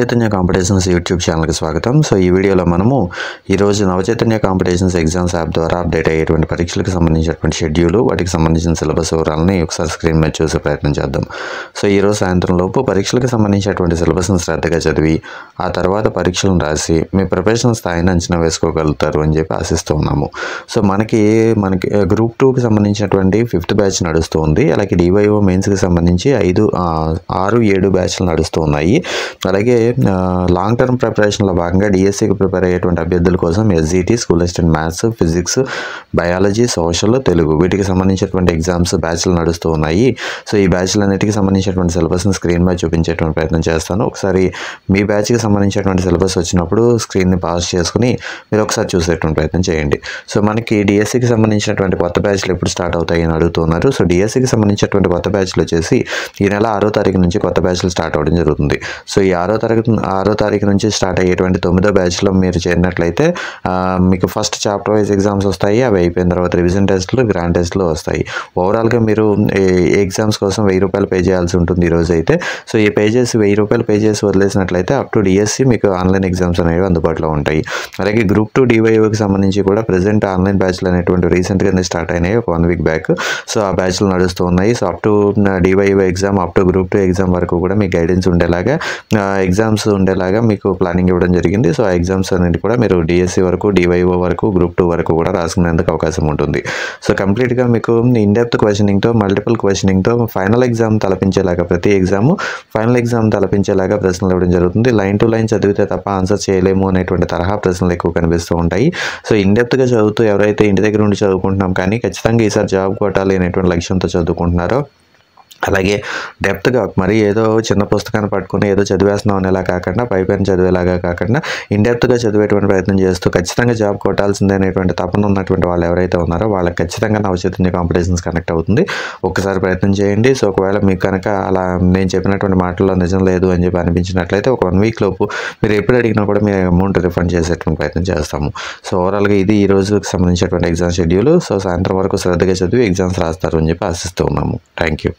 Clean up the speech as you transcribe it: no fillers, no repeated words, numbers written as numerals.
Navachaitanya competitions YouTube ఛానల్కి స్వాగతం. So ఈ వీడియోలో మనము ఈరోజు నవచైతన్య కాంపిటీషన్స్ ఎగ్జామ్స్ యాప్ ద్వారా అప్డేట్ అయ్యేటువంటి పరీక్షలకు సంబంధించినటువంటి షెడ్యూల్, వాటికి సంబంధించిన సిలబస్ వివరాలని ఒకసారి స్క్రీన్ మీద చూసే ప్రయత్నం చేద్దాం. సో ఈరోజు సాయంత్రం లోపు పరీక్షలకు సంబంధించినటువంటి సిలబస్ని శ్రద్ధగా చదివి ఆ తర్వాత పరీక్షలను రాసి మీ ప్రిపరేషన్ స్థాయిని అంచనా వేసుకోగలుగుతారు అని చెప్పి ఆశిస్తూ ఉన్నాము. సో మనకి గ్రూప్ 2కి సంబంధించినటువంటి 5th బ్యాచ్ నడుస్తూ ఉంది. అలాగే డివైఓ మెయిన్స్కి సంబంధించి 6, 7 బ్యాచ్లు నడుస్తూ ఉన్నాయి. అలాగే లాంగ్ టర్మ్ ప్రిపరేషన్లో భాగంగా డిఎస్సికి ప్రిపేర్ అయ్యేటువంటి అభ్యర్థుల కోసం SGT, school assistant maths, physics, biology, social, Telugu వీటికి సంబంధించినటువంటి ఎగ్జామ్స్ బ్యాచ్లు నడుస్తూ ఉన్నాయి. సో ఈ బ్యాచ్లన్నిటికి సంబంధించినటువంటి సిలబస్ని స్క్రీన్ మీద చూపించేటువంటి ప్రయత్నం చేస్తాను. ఒకసారి మీ బ్యాచ్కి సంబంధించినటువంటి సిలబస్ వచ్చినప్పుడు స్క్రీన్ని పాస్ చేసుకుని మీరు ఒకసారి చూసేటువంటి ప్రయత్నం చేయండి. సో మనకి డిఎస్సికి సంబంధించినటువంటి కొత్త బ్యాచ్లు ఎప్పుడు స్టార్ట్ అవుతాయి అని అడుగుతున్నారు. సో డిఎస్సికి సంబంధించినటువంటి కొత్త బ్యాచ్లు వచ్చేసి ఈ నెల 6వ తారీఖు నుంచి కొత్త బ్యాచ్లు స్టార్ట్ అవ్వడం జరుగుతుంది. సో ఈ 6వ తారీఖు నుంచి స్టార్ట్ అయ్యేటువంటి 9వ బ్యాచ్లో మీరు చేరినట్లయితే మీకు ఫస్ట్ చాప్టర్ వైజ్ ఎగ్జామ్స్ వస్తాయి. అవి అయిపోయిన తర్వాత రివిజన్ టెస్టులు, గ్రాండ్ టెస్టులు వస్తాయి. ఓవరాల్గా మీరు ఎగ్జామ్స్ కోసం 1000 రూపాయలు పే చేయాల్సి ఉంటుంది ఈరోజు అయితే. సో ఈ పే చేసి 1000 రూపాయలు పే చేసి వదిలేసినట్లయితే అప్ టు డిఎస్సి మీకు ఆన్లైన్ ఎగ్జామ్స్ అనేవి అందుబాటులో ఉంటాయి. అలాగే గ్రూప్ 2 డివైఓకి సంబంధించి కూడా ప్రజెంట్ ఆన్లైన్ బ్యాచ్లు అనేటువంటి రీసెంట్గానే స్టార్ట్ అయినాయి, ఒక 1 వీక్ బ్యాక్. సో ఆ బ్యాచ్లు నడుస్తూ ఉన్నాయి. So up to DYO exam, up to group 2 exam వరకు కూడా మీకు గైడెన్స్ ఉండేలాగా, ఎగ్జామ్స్ ఉండేలాగా మీకు ప్లానింగ్ ఇవ్వడం జరిగింది. సో ఆ ఎగ్జామ్స్ అనేది కూడా మీరు డిఎస్సి వరకు, డివైఓ వరకు, గ్రూప్ 2 వరకు కూడా రాసుకునేందుకు అవకాశం ఉంటుంది. సో కంప్లీట్గా మీకు ఇన్డెప్త్ క్వశ్చనింగ్తో, మల్టిపుల్ క్వశ్చనింగ్తో ఫైనల్ ఎగ్జామ్ తలపించేలాగా, ప్రతి ఎగ్జామ్ ఫైనల్ ఎగ్జామ్ తలపించేలాగా ప్రశ్నలు ఇవ్వడం జరుగుతుంది. లైన్ టు లైన్ చదివితే తప్ప ఆన్సర్ చేయలేము అనేటువంటి తరహా ప్రశ్నలు ఎక్కువ కనిపిస్తూ ఉంటాయి. సో ఇన్డెప్త్గా చదువుతూ ఎవరైతే ఇంటి దగ్గర ఉండి చదువుకుంటున్నాం కానీ ఖచ్చితంగా ఈసారి జాబ్ కొట్టాలి అనేటువంటి లక్ష్యంతో చదువుకుంటున్నారో, అలాగే డెప్త్గా మరి ఏదో చిన్న పుస్తకాన్ని పట్టుకుని ఏదో చదివేస్తున్నాం అనేలా కాకుండా, పైపైన చదివేలాగా కాకుండా ఇండెప్త్గా చదివేటువంటి ప్రయత్నం చేస్తూ ఖచ్చితంగా జాబ్ కొట్టాల్సిందే అనేటువంటి తపన ఉన్నటువంటి వాళ్ళు ఎవరైతే ఉన్నారో వాళ్ళకి ఖచ్చితంగా నవచైతన్య కాంపిటీషన్స్ కనెక్ట్ అవుతుంది. ఒక్కసారి ప్రయత్నం చేయండి. సో ఒకవేళ మీకు కనుక అలా నేను చెప్పినటువంటి మాటల్లో నిజం లేదు అని చెప్పి అనిపించినట్లయితే ఒక 1 వీక్ లోపు మీరు ఎప్పుడు అడిగినా కూడా మీ అమౌంట్ రిఫండ్ చేసేటువంటి ప్రయత్నం చేస్తాము. సో ఓవరాల్గా ఇది ఈ రోజుకి సంబంధించినటువంటి ఎగ్జామ్ షెడ్యూల్. సో సాయంత్రం వరకు శ్రద్ధగా చదివి ఎగ్జామ్స్ రాస్తారు అని చెప్పి ఆశిస్తూ ఉన్నాము. Thank you.